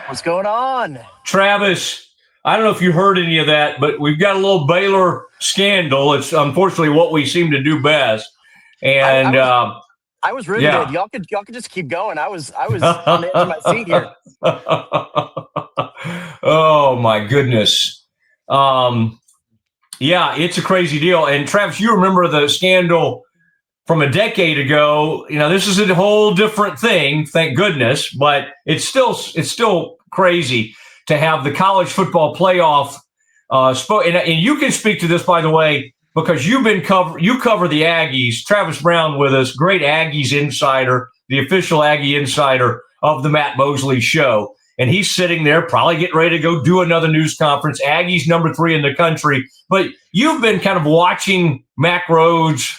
What's going on? Travis, I don't know if you heard any of that, but we've got a little Baylor scandal. It's unfortunately what we seem to do best. And I was riveted. yeah. Y'all could just keep going. I was on the edge of my seat here. Oh my goodness. Yeah, it's a crazy deal. And Travis, you remember the scandal from a decade ago. You know, this is a whole different thing, thank goodness, but it's still crazy to have the college football playoff. And you can speak to this, by the way, because you cover the Aggies. Travis Brown with us, great Aggies insider, the official Aggie insider of the Matt Mosley Show. And he's sitting there probably getting ready to go do another news conference. Aggies number 3 in the country. But you've been kind of watching Mack Rhoades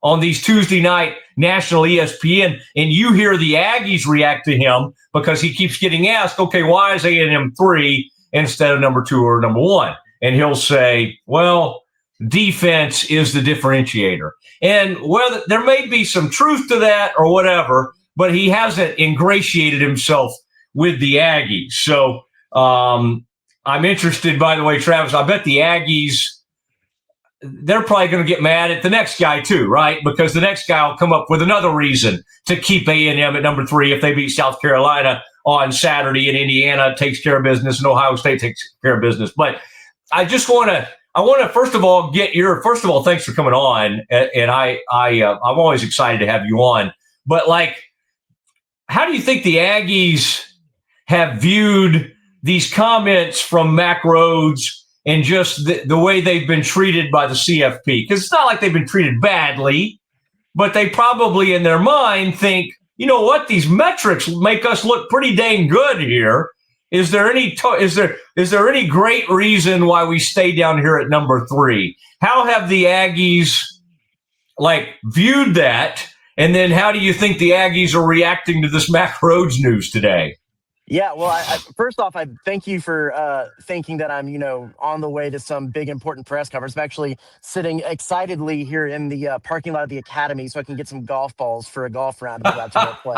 on these Tuesday night national ESPN, and you hear the Aggies react to him because he keeps getting asked, okay, why is A&M 3 instead of number 2 or number 1? And he'll say, well, defense is the differentiator. And whether there may be some truth to that or whatever, but he hasn't ingratiated himself with the Aggies. So I'm interested, by the way, Travis, I bet the Aggies, they're probably going to get mad at the next guy too, right? Because the next guy will come up with another reason to keep A&M at number 3 if they beat South Carolina on Saturday and Indiana takes care of business and Ohio State takes care of business. But I want to first of all thanks for coming on. And I'm always excited to have you on. But how do you think the Aggies have viewed these comments from Mack Rhoades and just the way they've been treated by the CFP? Because it's not like they've been treated badly, but they probably in their mind think, you know what, these metrics make us look pretty dang good here. Is there any great reason why we stay down here at number 3? How have the Aggies viewed that? And then how do you think the Aggies are reacting to this Mack Rhoades news today? Yeah, well, first off, I thank you for thinking that I'm, on the way to some big important press conference. I'm actually sitting excitedly here in the parking lot of the Academy so I can get some golf balls for a golf round I'm about to go play.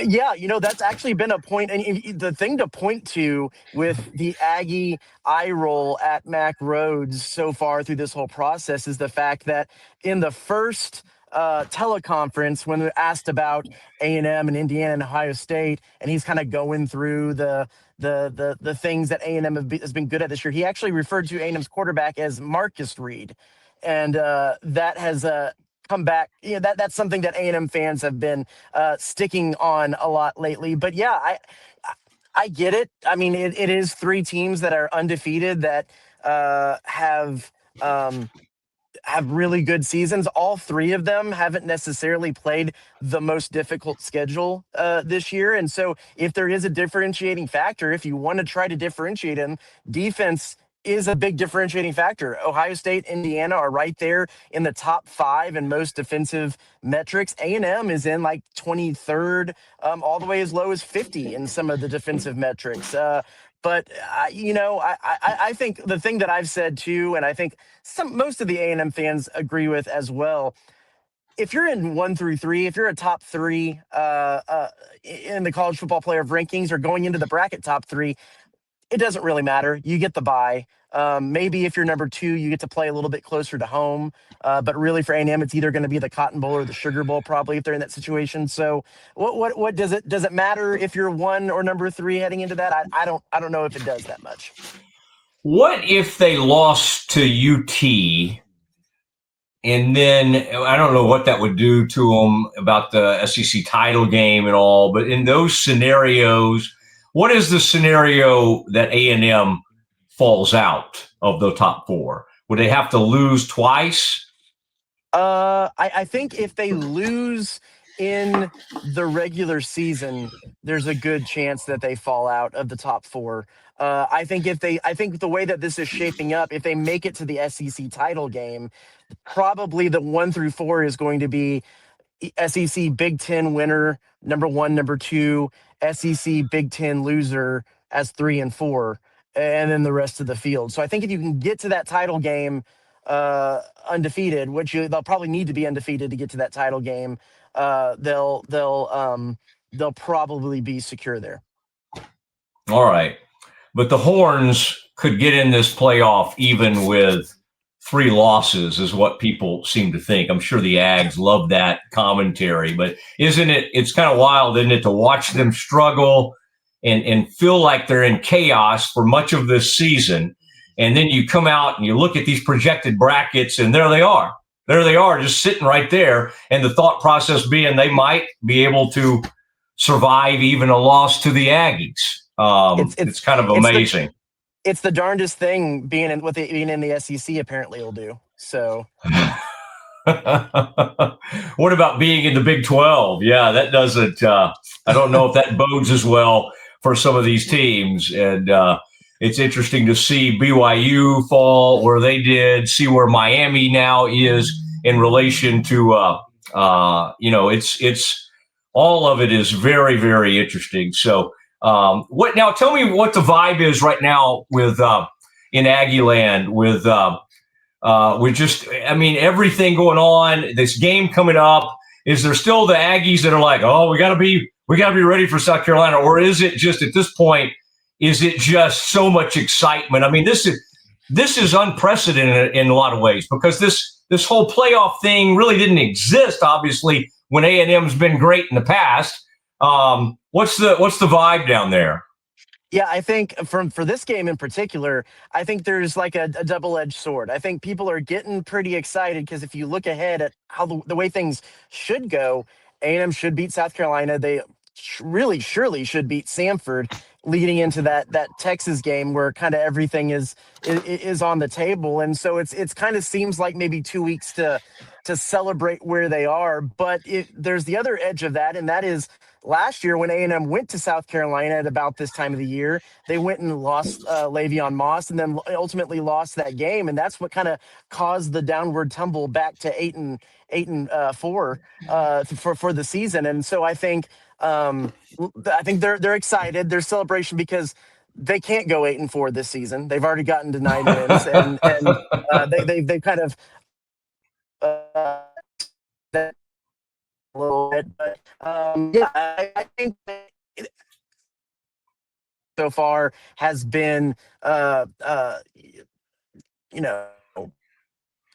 Yeah, that's actually been a point. And the thing to point to with the Aggie eye roll at Mack Rhoades so far through this whole process is the fact that in the first teleconference when they're asked about A&M and Indiana and Ohio State, and he's kind of going through the things that A&M has been good at this year. He actually referred to A&M's quarterback as Marcus Reed, and that has come back. That's something that A&M fans have been sticking on a lot lately. But yeah, I get it. I mean, it is 3 teams that are undefeated that have really good seasons. All 3 of them haven't necessarily played the most difficult schedule this year. And so if there is a differentiating factor, if you want to try to differentiate them, defense is a big differentiating factor. Ohio State, Indiana are right there in the top 5 in most defensive metrics. A&M is in 23rd, all the way as low as 50 in some of the defensive metrics. But I think the thing that I've said too, and I think most of the A&M fans agree with as well. If you're in 1 through 3, if you're a top 3 in the college football player rankings or going into the bracket top 3, it doesn't really matter. You get the bye. Maybe if you're number 2, you get to play a little bit closer to home. But really for A&M, it's either going to be the Cotton Bowl or the Sugar Bowl, probably, if they're in that situation. So what does it matter if you're 1 or number 3 heading into that? I don't know if it does that much. What if they lost to UT? And then I don't know what that would do to them about the SEC title game and all. But in those scenarios, what is the scenario that A&M falls out of the top 4? Would they have to lose twice? I think if they lose in the regular season, there's a good chance that they fall out of the top 4. I think the way that this is shaping up, if they make it to the SEC title game, probably the 1 through 4 is going to be SEC Big Ten winner, number 1, number 2, SEC Big Ten loser as 3 and 4, and then the rest of the field. So I think if you can get to that title game undefeated, which they'll probably need to be undefeated to get to that title game, they'll probably be secure there. All right. But the Horns could get in this playoff even with 3 losses, is what people seem to think. I'm sure the Aggies love that commentary, but it's kind of wild, isn't it, to watch them struggle and feel like they're in chaos for much of this season. And then you come out and you look at these projected brackets, and there they are. There they are, just sitting right there. And the thought process being they might be able to survive even a loss to the Aggies. It's kind of amazing. It's the darndest thing being in the SEC apparently will do. So, what about being in the Big 12? Yeah, that doesn't. I don't know if that bodes as well for some of these teams. And it's interesting to see BYU fall where they did. See where Miami now is in relation to. It's all of it is very, very interesting. So. What now? Tell me what the vibe is right now with in Aggie land with just everything going on. This game coming up. Is there still the Aggies that are like, oh, we got to be ready for South Carolina, or is it just at this point? Is it just so much excitement? I mean, this is unprecedented in a lot of ways because this whole playoff thing really didn't exist. Obviously, when A&M's been great in the past. What's the vibe down there? Yeah, I think for this game in particular, I think there's like a double-edged sword. I think people are getting pretty excited because if you look ahead at how the way things should go, A&M should beat South Carolina. They really surely should beat Samford leading into that Texas game where kind of everything is on the table. And so it's kind of seems like maybe 2 weeks to celebrate where they are. But there's the other edge of that, and that is last year when A&M went to South Carolina at about this time of the year, they went and lost Le'Veon Moss and then ultimately lost that game. And that's what kind of caused the downward tumble back to 8-4 for the season. And so I think they're excited. There's celebration because they can't go 8-4 this season. They've already gotten denied wins, and they kind of that a little bit. But I think that so far has been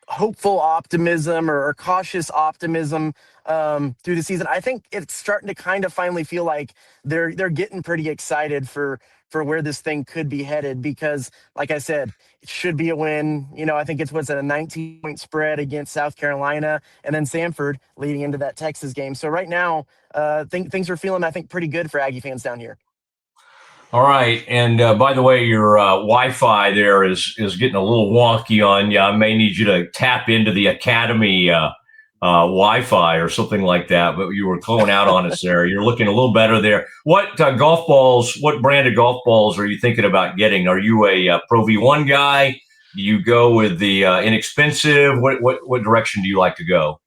hopeful optimism or cautious optimism through the season. I think it's starting to kind of finally feel like they're getting pretty excited for where this thing could be headed because, like I said, it should be a win. I think it's a 19-point spread against South Carolina and then Samford leading into that Texas game. So right now, things are feeling, I think, pretty good for Aggie fans down here. All right. And by the way, your Wi-Fi there is getting a little wonky on you. I may need you to tap into the Academy Wi-Fi or something like that. But you were calling out on us there. You're looking a little better there. What golf balls, what brand of golf balls are you thinking about getting? Are you a Pro V1 guy? Do you go with the inexpensive? What direction do you like to go?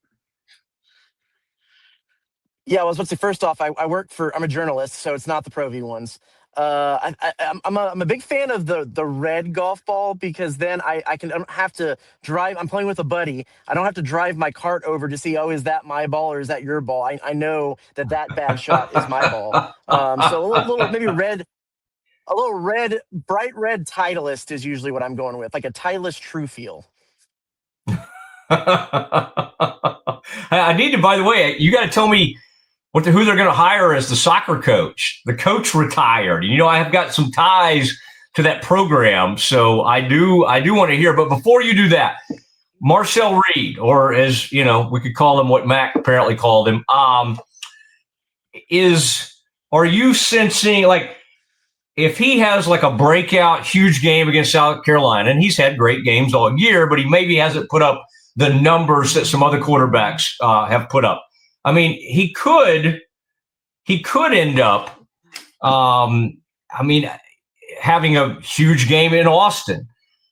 Yeah, well, I was about to say, first off, I'm a journalist, so it's not the Pro V1s. I'm a big fan of the red golf ball because then I don't have to drive. I'm playing with a buddy. I don't have to drive my cart over to see, is that my ball or is that your ball? I know that bad shot is my ball. So a little maybe red, a little red, bright red Titleist is usually what I'm going with, like a Titleist True Feel. I need to, by the way, you got to tell me who they're going to hire as the soccer coach. The coach retired. I have got some ties to that program, so I do want to hear. But before you do that, Marcel Reed, or as we could call him, what Mac apparently called him, are you sensing like if he has like a breakout huge game against South Carolina, and he's had great games all year, but he maybe hasn't put up the numbers that some other quarterbacks have put up. I mean, he could end up, having a huge game in Austin,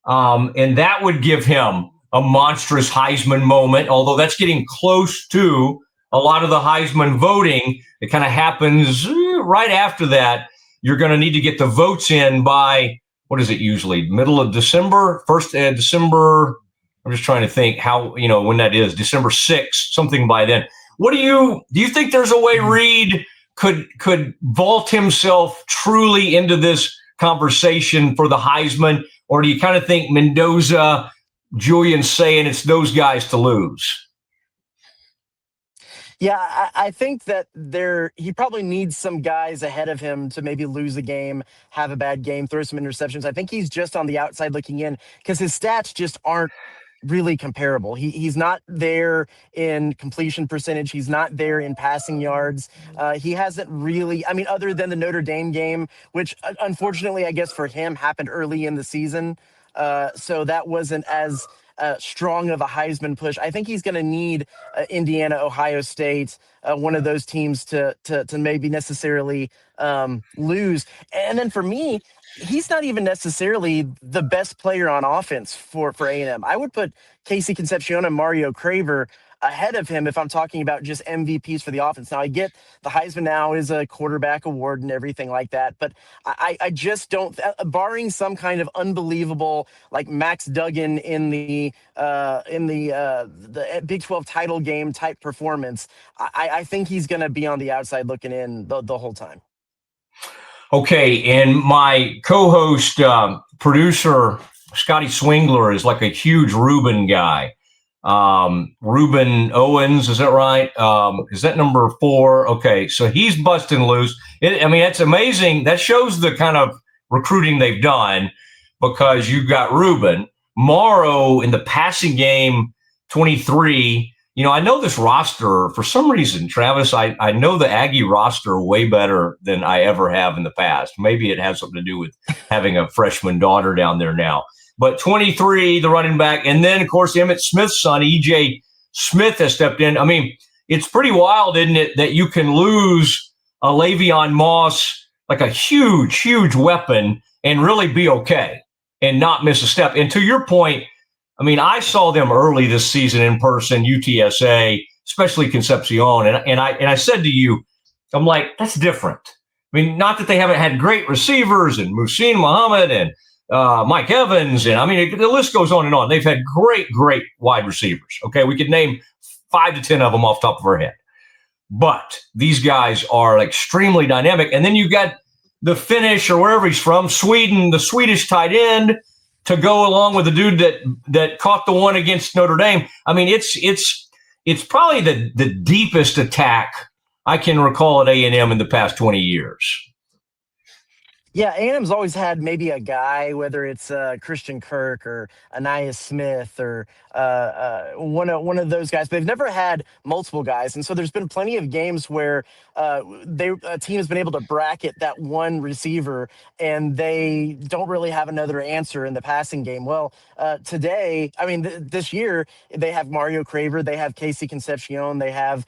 and that would give him a monstrous Heisman moment. Although that's getting close to a lot of the Heisman voting. It kind of happens right after that. You're going to need to get the votes in by what is it usually middle of December, December. I'm just trying to think how when that is December 6th, something by then. do you think there's a way Reed could vault himself truly into this conversation for the Heisman, or do you kind of think Mendoza, Julian's saying it's those guys to lose? Yeah, I think that he probably needs some guys ahead of him to maybe lose a game, have a bad game, throw some interceptions. I think he's just on the outside looking in because his stats just aren't really comparable. He's not there in completion percentage. He's not there in passing yards. He hasn't really, I mean, other than the Notre Dame game, which unfortunately, I guess for him happened early in the season. So that wasn't as strong of a Heisman push. I think he's going to need Indiana, Ohio State, one of those teams to maybe necessarily lose. And then for me, he's not even necessarily the best player on offense for A&M. I would put Casey Concepcion and Mario Craver ahead of him if I'm talking about just MVPs for the offense. Now, I get the Heisman now is a quarterback award and everything like that, but I just don't, barring some kind of unbelievable like Max Duggan in the Big 12 title game type performance, I think he's going to be on the outside looking in the whole time. Okay, and my co-host, producer, Scotty Swingler, is like a huge Ruben guy. Ruben Owens, is that right? Is that number 4? Okay, so he's busting loose. It's amazing. That shows the kind of recruiting they've done, because you've got Ruben. Morrow in the passing game, 23. I know this roster for some reason, Travis. I know the Aggie roster way better than I ever have in the past. Maybe it has something to do with having a freshman daughter down there now. But 23, the running back, and then of course Emmitt Smith's son, EJ Smith, has stepped in. I mean, it's pretty wild, isn't it, that you can lose a Le'Veon Moss, like a huge, huge weapon, and really be okay and not miss a step. And to your point, I mean, I saw them early this season in person, UTSA, especially Concepcion. And I said to you, I'm like, that's different. I mean, not that they haven't had great receivers and Muhsin Muhammad and Mike Evans. And I mean, the list goes on and on. They've had great, great wide receivers. Okay. We could name 5 to 10 of them off the top of our head. But these guys are extremely dynamic. And then you got the Finnish, or wherever he's from, Sweden, the Swedish tight end, to go along with the dude that caught the one against Notre Dame. I mean, it's probably the deepest attack I can recall at A&M in the past 20 years. Yeah, A&M's always had maybe a guy, whether it's Christian Kirk or Anais Smith or one of those guys. But they've never had multiple guys, and so there's been plenty of games where a team has been able to bracket that one receiver, and they don't really have another answer in the passing game. Well, today, I mean, this year they have Mario Craver, they have Casey Concepcion, they have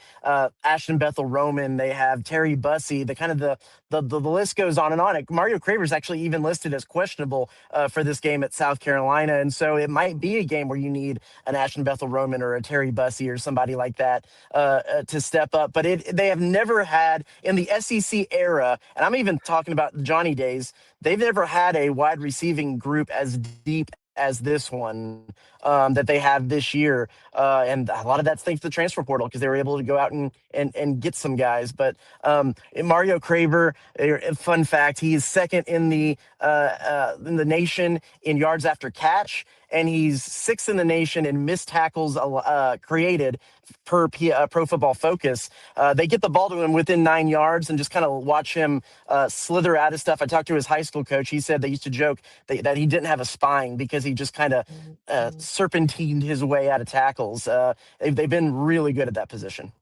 Ashton Bethel Roman, they have Terry Bussey. The list goes on and on. Mario Craver's actually even listed as questionable for this game at South Carolina. And so it might be a game where you need an Ashton Bethel Roman or a Terry Bussey or somebody like that to step up. But they have never had, in the SEC era, and I'm even talking about Johnny days, they've never had a wide receiving group as deep as this one that they have this year. And a lot of that's thanks to the transfer portal, because they were able to go out and get some guys. But Mario Craver, fun fact, he is second in the nation in yards after catch, and he's 6th in the nation in missed tackles created per Pro Football Focus. They get the ball to him within 9 yards and just kind of watch him slither out of stuff. I talked to his high school coach. He said they used to joke that he didn't have a spine because he just kind of serpentined his way out of tackles. They've been really good at that position.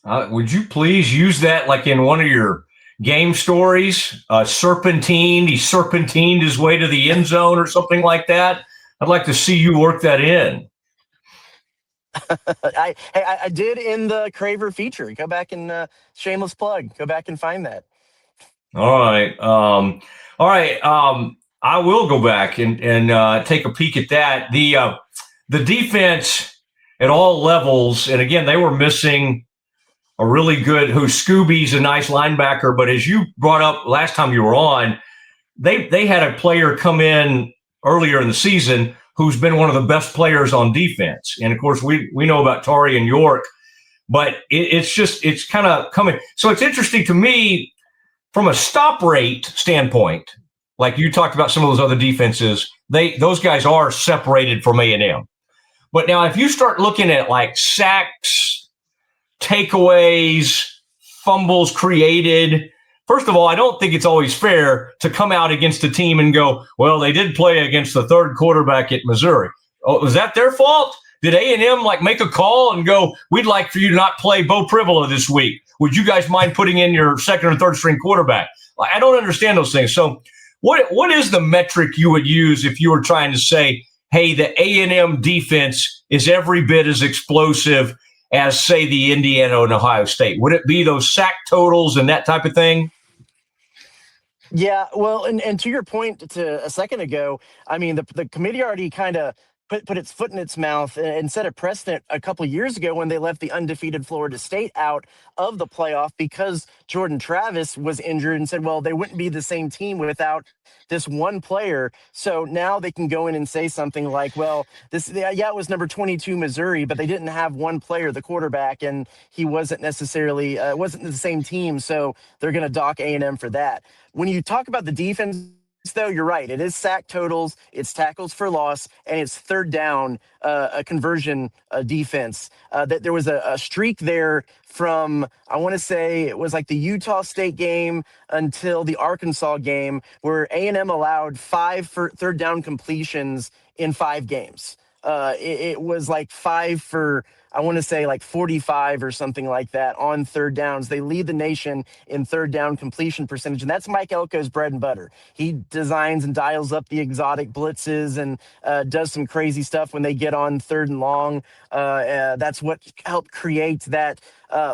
Would you please use that like in one of your game stories? Serpentined, he serpentined his way to the end zone or something like that. I'd like to see you work that in. I did in the Craver feature. Go back and shameless plug. Go back and find that. All right. I will go back and take a peek at that. The defense at all levels, and again, they were missing a really good, Scooby's a nice linebacker, but as you brought up last time you were on, they had a player come in earlier in the season who's been one of the best players on defense. And of course, we know about Tari and York, but it's kind of coming. So it's interesting to me from a stop rate standpoint. Like you talked about some of those other defenses, those guys are separated from A&M. But now if you start looking at like sacks, takeaways, fumbles created, first of all, I don't think it's always fair to come out against a team and go, well, they did play against the third quarterback at Missouri. Oh, was that their fault? Did A&M like make a call and go, we'd like for you to not play Bo Pribula this week? Would you guys mind putting in your second or third string quarterback? I don't understand those things. So what is the metric you would use if you were trying to say, hey, the A&M defense is every bit as explosive as, say, the Indiana and Ohio State? Would it be those sack totals and that type of thing? Yeah, well, and to your point to a second ago, I mean, the committee already kind of put its foot in its mouth and set a precedent a couple of years ago when they left the undefeated Florida State out of the playoff because Jordan Travis was injured, and said, well, they wouldn't be the same team without this one player. So now they can go in and say something like, well, it was number 22 Missouri, but they didn't have one player, the quarterback, and he wasn't necessarily wasn't the same team, so they're going to dock A&M for that. When you talk about the defense, though, you're right. It is sack totals, it's tackles for loss, and it's third down a conversion defense. That there was a streak there from, I want to say it was like the Utah State game until the Arkansas game, where A&M allowed 5 third down completions in 5 games. It was like 5 for, I want to say like 45 or something like that on third downs. They lead the nation in third down completion percentage, and that's Mike Elko's bread and butter. He designs and dials up the exotic blitzes and does some crazy stuff when they get on third and long. That's what helped create that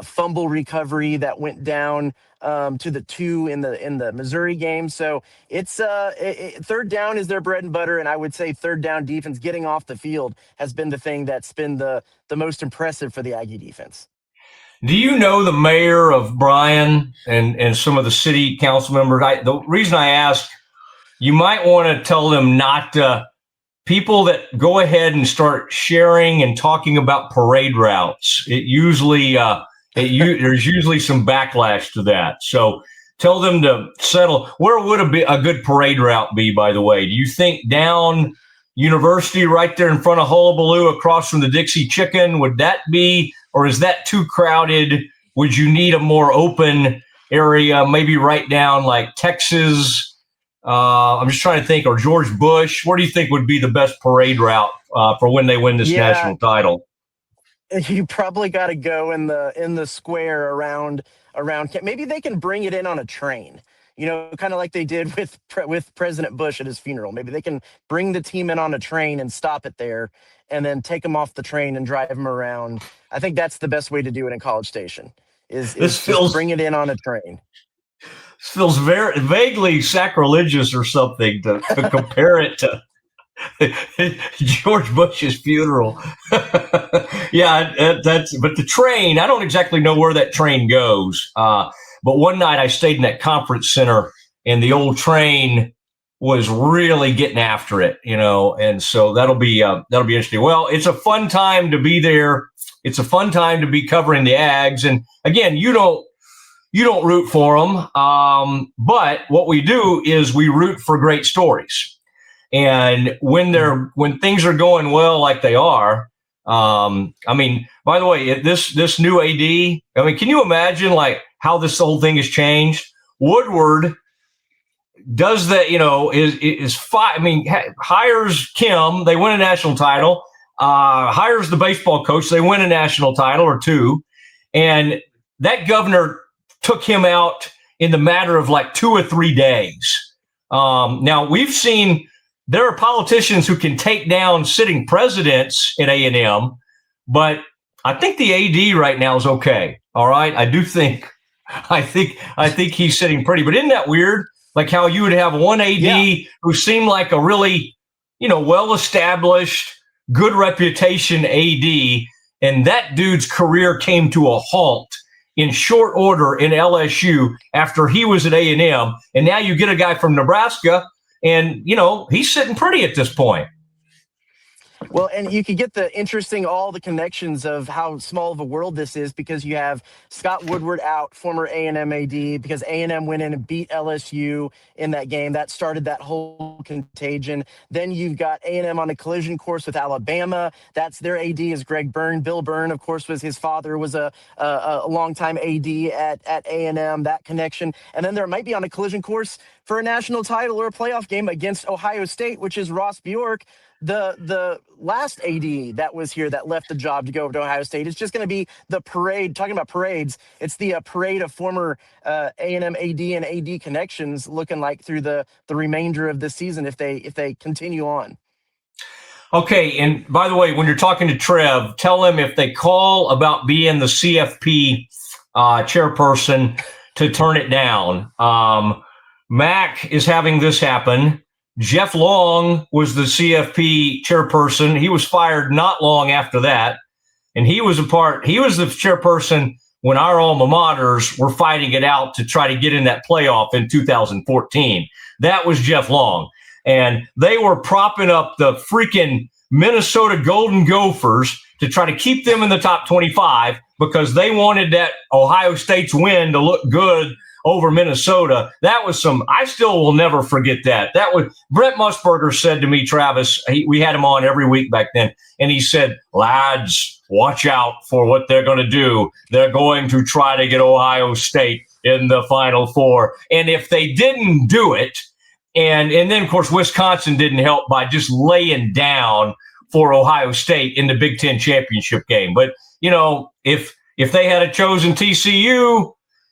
fumble recovery that went down to the 2 in the Missouri game. So it's third down is their bread and butter, and I would say third down defense, getting off the field, has been the thing that's been the most impressive for the Aggie defense. Do you know the mayor of Bryan and some of the city council members? The reason I ask, you might want to tell them not to. People that go ahead and start sharing and talking about parade routes, there's usually some backlash to that. So tell them to settle. Where would a good parade route be, by the way? Do you think down University right there in front of Hullabaloo across from the Dixie Chicken? Would that be, or is that too crowded? Would you need a more open area, maybe right down like Texas? I'm just trying to think, or George Bush. Where do you think would be the best parade route for when they win this national title? You probably got to go in the square around. Maybe they can bring it in on a train, kind of like they did with President Bush at his funeral. Maybe they can bring the team in on a train and stop it there, and then take them off the train and drive them around. I think that's the best way to do it in College Station. Is bring it in on a train. This feels very vaguely sacrilegious or something to compare it to George Bush's funeral. Yeah, but the train, I don't exactly know where that train goes. But one night I stayed in that conference center, and the old train was really getting after it, and so that'll be interesting. Well, it's a fun time to be there. It's a fun time to be covering the Aggies. And again, you don't root for them, but what we do is we root for great stories. And when things are going well, like they are, by the way, this new AD, can you imagine like how this whole thing has changed? Woodward does that, hires Kim, they win a national title, hires the baseball coach, they win a national title or 2, and that governor took him out in the matter of like 2 or 3 days. Now we've seen there are politicians who can take down sitting presidents at A&M, but I think the AD right now is okay. All right, I think he's sitting pretty. But isn't that weird? Like how you would have one AD who seemed like a really, well-established, good reputation AD, and that dude's career came to a halt in short order in LSU after he was at A&M, and now you get a guy from Nebraska, and he's sitting pretty at this point. Well, and you could get all the connections of how small of a world this is, because you have Scott Woodward out, former A&M AD, because A&M went in and beat LSU in that game. That started that whole contagion. Then you've got A&M on a collision course with Alabama. That's their AD is Greg Byrne. Bill Byrne, of course, his father was a longtime AD at A&M, that connection. And then there might be on a collision course for a national title or a playoff game against Ohio State, which is Ross Bjork, the last AD that was here that left the job to go over to Ohio State. It's just going to be the parade. Talking about parades, it's the parade of former A&M AD and AD connections looking like through the remainder of this season if they continue on. Okay, and by the way, when you're talking to Trev, tell him if they call about being the CFP chairperson to turn it down. Mac is having this happen. Jeff Long was the CFP chairperson. He was fired not long after that. And he was the chairperson when our alma maters were fighting it out to try to get in that playoff in 2014. That was Jeff Long. And they were propping up the freaking Minnesota Golden Gophers to try to keep them in the top 25 because they wanted that Ohio State's win to look good over Minnesota. That was I still will never forget that. That was Brent Musburger said to me, Travis, we had him on every week back then. And he said, lads, watch out for what they're going to do. They're going to try to get Ohio State in the Final Four. And if they didn't do it, and then, of course, Wisconsin didn't help by just laying down for Ohio State in the Big Ten championship game. But, if they had chosen TCU,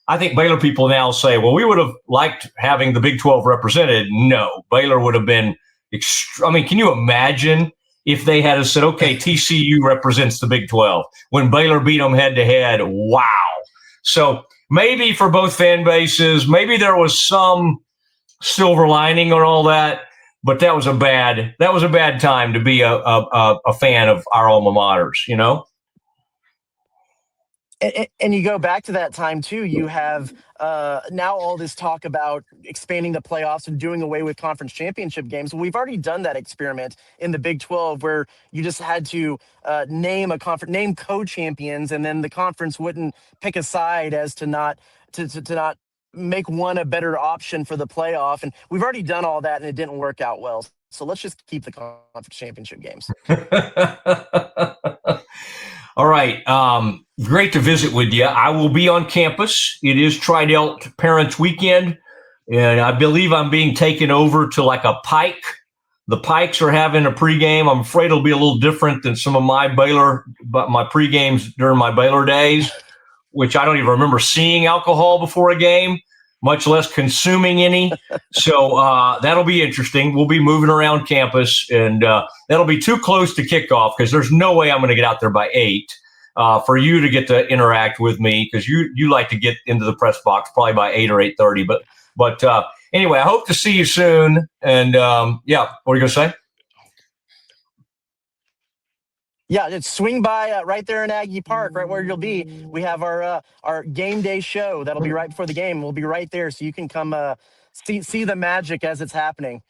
I think Baylor people now say, well, we would have liked having the Big 12 represented. No, Baylor would have been can you imagine if they had said, okay, TCU represents the Big 12 when Baylor beat them head to head? Wow. So maybe for both fan bases, maybe there was some silver lining on all that, but that was a bad time to be a fan of our alma maters, And you go back to that time too. You have now all this talk about expanding the playoffs and doing away with conference championship games. We've already done that experiment in the Big 12, where you just had to name co-champions, and then the conference wouldn't pick a side as to not make one a better option for the playoff. And we've already done all that, and it didn't work out well. So let's just keep the conference championship games. All right. Great to visit with you. I will be on campus. It is Tri-Delt Parents Weekend, and I believe I'm being taken over to like a Pike. The Pikes are having a pregame. I'm afraid it'll be a little different than some of my pregames during my Baylor days, which I don't even remember seeing alcohol before a game, much less consuming any. So that'll be interesting. We'll be moving around campus, and that'll be too close to kickoff because there's no way I'm going to get out there by 8 for you to get to interact with me, because you like to get into the press box probably by 8 or 8:30. But anyway, I hope to see you soon. And what are you going to say? Yeah, just swing by right there in Aggie Park, right where you'll be. We have our game day show that'll be right before the game. We'll be right there, so you can come see the magic as it's happening.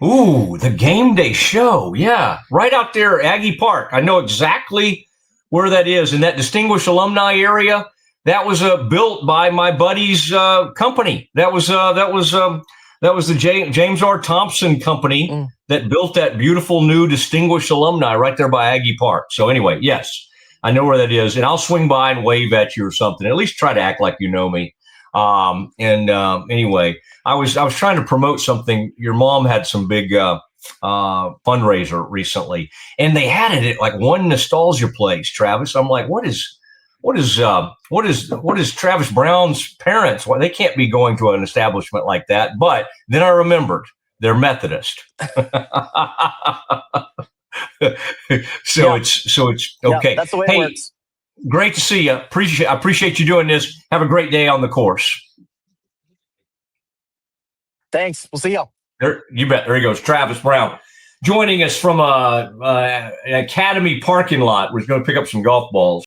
Ooh, the game day show. Yeah, right out there, Aggie Park. I know exactly where that is, in that distinguished alumni area. That was built by my buddy's company. That was the James R. Thompson company that built that beautiful new distinguished alumni right there by Aggie Park. So anyway, yes, I know where that is, and I'll swing by and wave at you or something. At least try to act like you know me. Anyway, I was trying to promote something. Your mom had some big fundraiser recently, and they had it at like one nostalgia place, Travis. I'm like, what is Travis Brown's parents? Well, they can't be going to an establishment like that. But then I remembered they're Methodist. So it's okay. Yeah, that's the way it works. Great to see you. I appreciate you doing this. Have a great day on the course. Thanks. We'll see y'all. You bet. There he goes. Travis Brown joining us from an academy parking lot. We're going to pick up some golf balls.